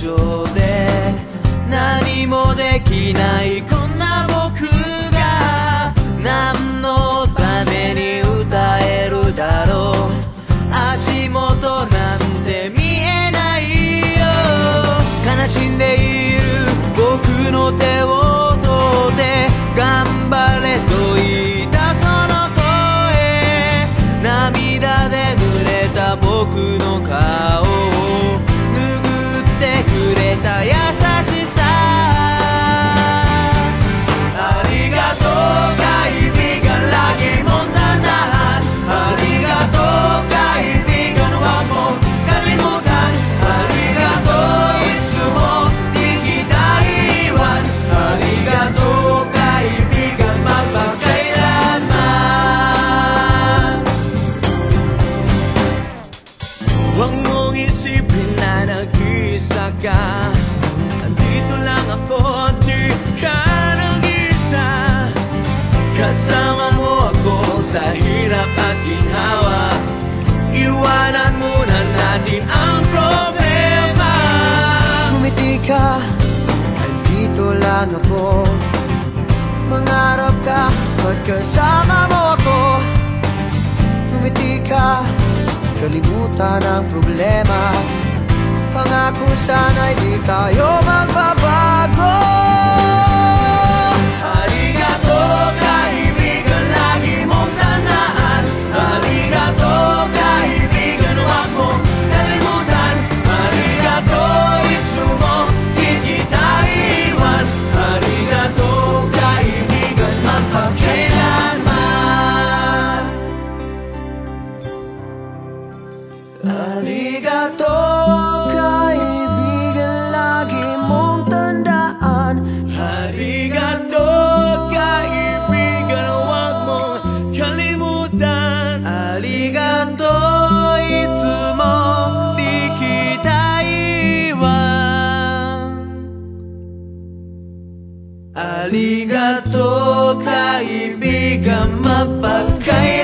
所で何もできないこんな僕が何のために歌えるだろう。足元なんて見えないよ。悲しんでいる僕の手を取って頑張れと言ったその声、涙で濡れた僕の顔を拭ってくれた優しさ。ありがとうkaibigan, lagi mong tandaan. Arigato kaibigan, huwag mong kalimutan. Arigato, itsumo di kita iwan. Arigato kaibigan, magpakailanman. Huwag mong isipin na nag-iisa ka. Andito lang ako, di ka nag-iisa. Kasama mo ako sa hirap at ginhawa. Iwanan muna natin ang problema. Ngumiti ka, andito lang ako. Mangarap ka, magkasama mo ako. Ngumiti ka, kalimutan ang problema. Pangako sana'y di tayo magbabago. Arigato kaibigan, lagi mong tandaan. Arigato kaibigan, huwag mong kalimutan. Arigato, itsumo di kita iwan. Arigato kaibigan, magpakailanman. Arigato kaibigan, lagi mong tandaan. Arigato kaibigan, huwag mong kalimutan. Arigato, itsumo di kita iwan. Arigato kaibigan, magpakailanman.